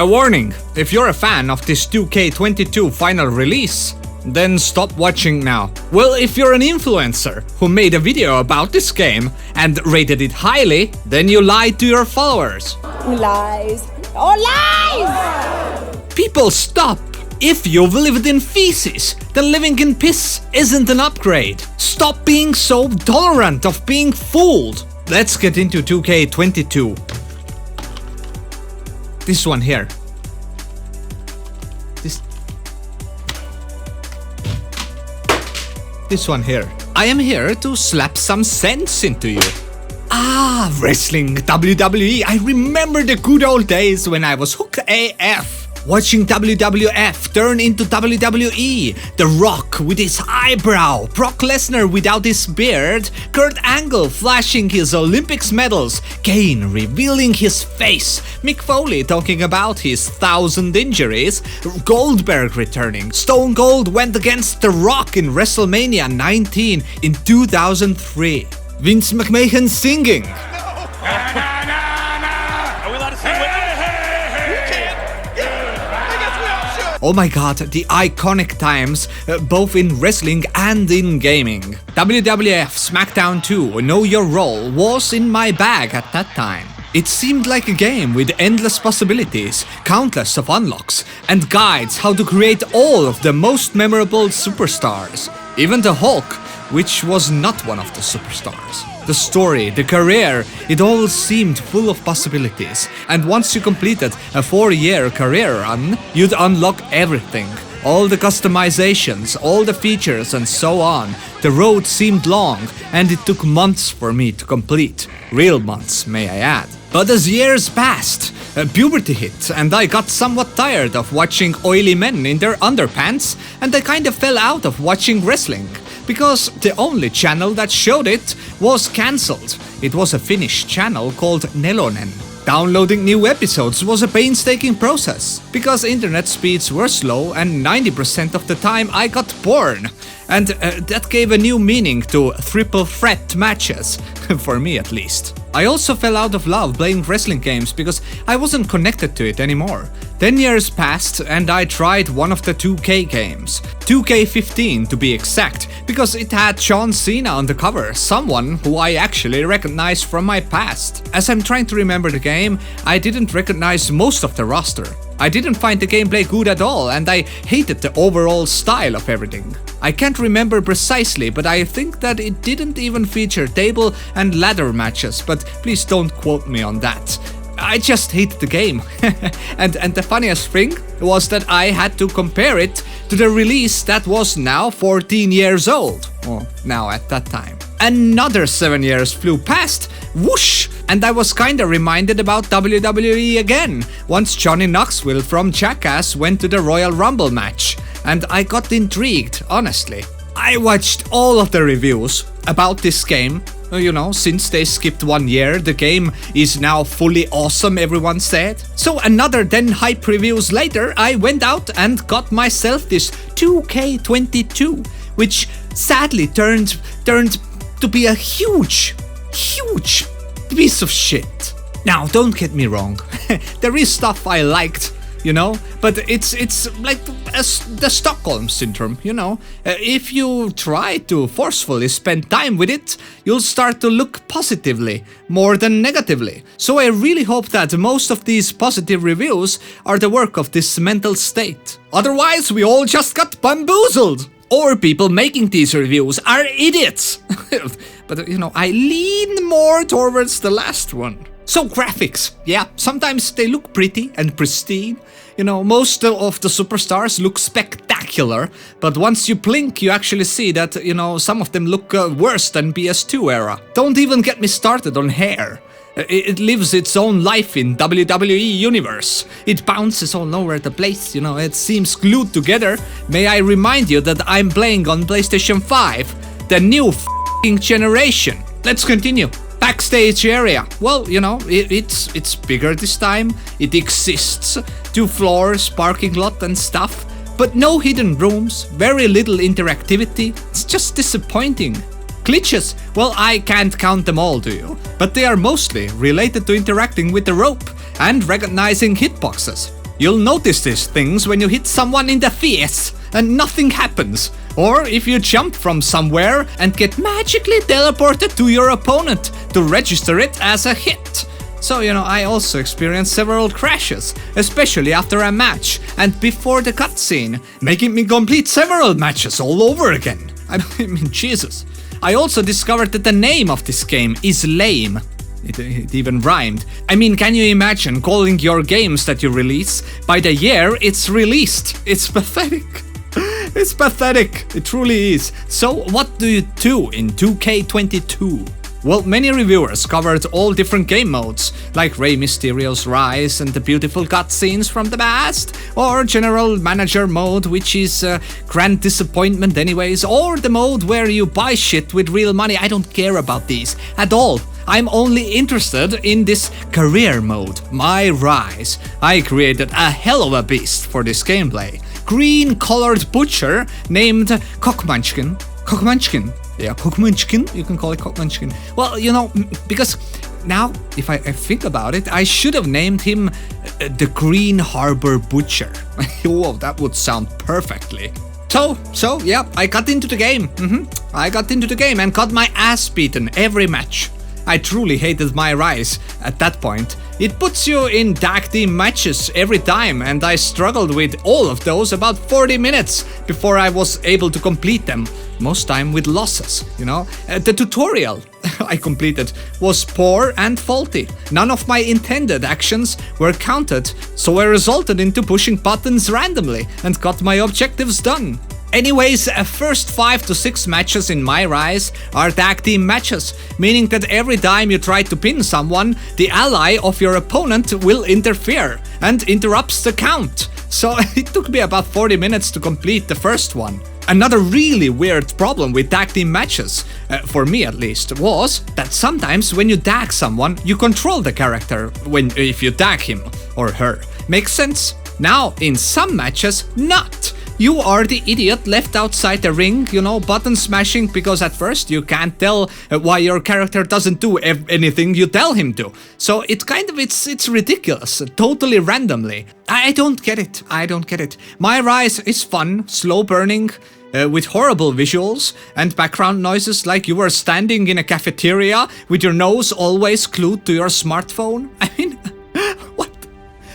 A warning, if you're a fan of this 2K22 final release, then stop watching now. Well, if you're an influencer who made a video about this game and rated it highly, then you lied to your followers. Lies. Oh, lies! People, stop! If you've lived in feces, then living in piss isn't an upgrade. Stop being so tolerant of being fooled. Let's get into 2K22. This one here. This one here. I am here to slap some sense into you. Ah, wrestling, WWE. I remember the good old days when I was hooked AF. Watching WWF turn into WWE, The Rock with his eyebrow, Brock Lesnar without his beard, Kurt Angle flashing his Olympics medals, Kane revealing his face, Mick Foley talking about his 1,000 injuries, Goldberg returning, Stone Cold went against The Rock in WrestleMania 19 in 2003, Vince McMahon singing. Oh my god, the iconic times, both in wrestling and in gaming. WWF SmackDown 2 Know Your Role was in my bag at that time. It seemed like a game with endless possibilities, countless of unlocks, and guides how to create all of the most memorable superstars. Even the Hulk, which was not one of the superstars. The story, the career, it all seemed full of possibilities. And once you completed a 4-year career run, you'd unlock everything. All the customizations, all the features and so on. The road seemed long and it took months for me to complete. Real months, may I add. But as years passed, puberty hit and I got somewhat tired of watching oily men in their underpants and I kind of fell out of watching wrestling. Because the only channel that showed it was cancelled. It was a Finnish channel called Nelonen. Downloading new episodes was a painstaking process, because internet speeds were slow and 90% of the time I got porn. And that gave a new meaning to triple threat matches, for me at least. I also fell out of love playing wrestling games because I wasn't connected to it anymore. 10 years passed and I tried one of the 2K games. 2K15 to be exact, because it had John Cena on the cover, someone who I actually recognized from my past. As I'm trying to remember the game, I didn't recognize most of the roster. I didn't find the gameplay good at all and I hated the overall style of everything. I can't remember precisely, but I think that it didn't even feature table and ladder matches, but please don't quote me on that. I just hated the game. and the funniest thing was that I had to compare it to the release that was now 14 years old. Well, now at that time. Another 7 years flew past, whoosh, and I was kinda reminded about WWE again, once Johnny Knoxville from Jackass went to the Royal Rumble match, and I got intrigued, honestly. I watched all of the reviews about this game. You know, since they skipped 1 year, the game is now fully awesome, everyone said. So another 10 hype reviews later, I went out and got myself this 2K22, which sadly turned to be a huge piece of shit. Now, don't get me wrong, there is stuff I liked, you know, but it's like the Stockholm Syndrome, you know. If you try to forcefully spend time with it, you'll start to look positively more than negatively. So I really hope that most of these positive reviews are the work of this mental state. Otherwise, we all just got bamboozled. Or people making these reviews are idiots. But you know, I lean more towards the last one. So graphics, yeah, sometimes they look pretty and pristine. You know, most of the superstars look spectacular, but once you blink, you actually see that, you know, some of them look worse than PS2 era. Don't even get me started on hair. It lives its own life in WWE Universe. It bounces all over the place, you know, it seems glued together. May I remind you that I'm playing on PlayStation 5, the new f***ing generation. Let's continue. Backstage area. Well, you know, it's bigger this time. It exists. 2 floors, parking lot and stuff. But no hidden rooms, very little interactivity. It's just disappointing. Glitches, well, I can't count them all to you, but they are mostly related to interacting with the rope and recognizing hitboxes. You'll notice these things when you hit someone in the face and nothing happens, or if you jump from somewhere and get magically teleported to your opponent to register it as a hit. So, I also experienced several crashes, especially after a match and before the cutscene, making me complete several matches all over again. I mean, Jesus. I also discovered that the name of this game is lame. It even rhymed. I mean, can you imagine calling your games that you release by the year it's released? It's pathetic. It's pathetic. It truly is. So what do you do in 2K22? Well, many reviewers covered all different game modes, like Rey Mysterio's Rise and the beautiful cutscenes from the past, or General Manager mode, which is grand disappointment anyways, or the mode where you buy shit with real money. I don't care about these at all. I'm only interested in this career mode, MyRISE. I created a hell of a beast for this gameplay. Green-colored butcher named Cockmunchkin. Yeah, Cockmunchkin. You can call it Cockmunchkin. Well, because now, if I think about it, I should have named him the Green Harbor Butcher. Oh, that would sound perfectly. So, yeah, I got into the game. I got into the game and got my ass beaten every match. I truly hated MyRISE at that point. It puts you in tag team matches every time, and I struggled with all of those about 40 minutes before I was able to complete them, most time with losses, The tutorial I completed was poor and faulty. None of my intended actions were counted, so I resulted into pushing buttons randomly and got my objectives done. Anyways, first 5 to 6 matches in MyRISE are tag team matches, meaning that every time you try to pin someone, the ally of your opponent will interfere and interrupts the count. So it took me about 40 minutes to complete the first one. Another really weird problem with tag team matches, for me at least, was that sometimes when you tag someone, you control the character if you tag him or her. Makes sense? Now, in some matches, not. You are the idiot left outside the ring, button smashing, because at first you can't tell why your character doesn't do anything you tell him to. So it's ridiculous, totally randomly. I don't get it. MyRISE is fun, slow burning, with horrible visuals and background noises like you were standing in a cafeteria with your nose always glued to your smartphone. I mean,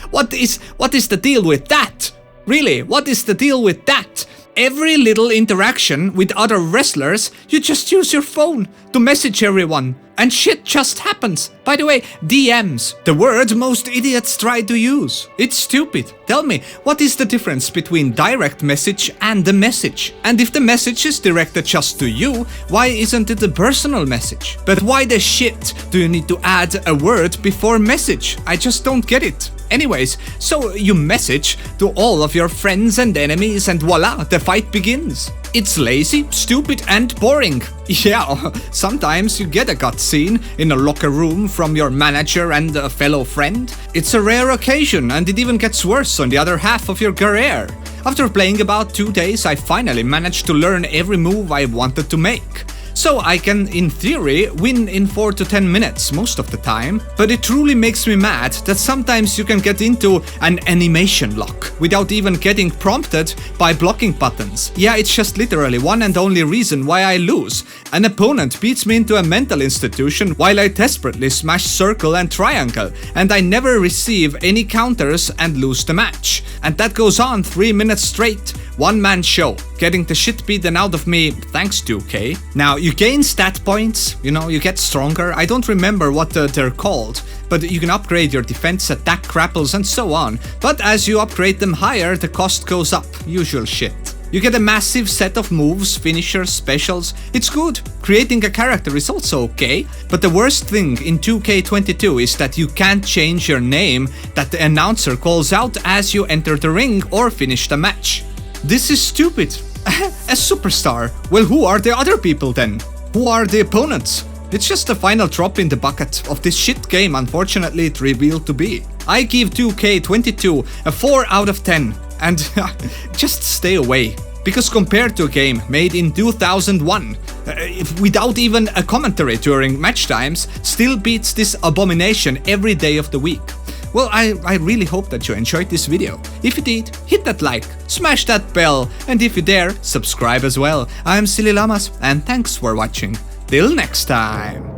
what is the deal with that? Really, what is the deal with that? Every little interaction with other wrestlers, you just use your phone to message everyone, and shit just happens. By the way, DMs, the word most idiots try to use. It's stupid. Tell me, what is the difference between direct message and the message? And if the message is directed just to you, why isn't it a personal message? But why the shit do you need to add a word before message? I just don't get it. Anyways, so you message to all of your friends and enemies and voila, the fight begins. It's lazy, stupid and boring. Yeah, sometimes you get a cutscene in a locker room from your manager and a fellow friend. It's a rare occasion and it even gets worse on the other half of your career. After playing about 2 days, I finally managed to learn every move I wanted to make. So I can, in theory, win in 4 to 10 minutes most of the time, but it truly makes me mad that sometimes you can get into an animation lock without even getting prompted by blocking buttons. Yeah, it's just literally one and only reason why I lose. An opponent beats me into a mental institution while I desperately smash circle and triangle, and I never receive any counters and lose the match. And that goes on 3 minutes straight. One-man show, getting the shit beaten out of me thanks 2K. Now, you gain stat points, you get stronger. I don't remember what they're called, but you can upgrade your defense, attack, grapples, and so on. But as you upgrade them higher, the cost goes up. Usual shit. You get a massive set of moves, finishers, specials. It's good. Creating a character is also okay, but the worst thing in 2K22 is that you can't change your name that the announcer calls out as you enter the ring or finish the match. This is stupid. A superstar. Well, who are the other people then? Who are the opponents? It's just the final drop in the bucket of this shit game, unfortunately it revealed to be. I give 2K22 a 4 out of 10 and just stay away. Because compared to a game made in 2001, without even a commentary during match times, still beats this abomination every day of the week. Well, I really hope that you enjoyed this video. If you did, hit that like, smash that bell, and if you dare, subscribe as well. I'm SillyLlamaz, and thanks for watching. Till next time!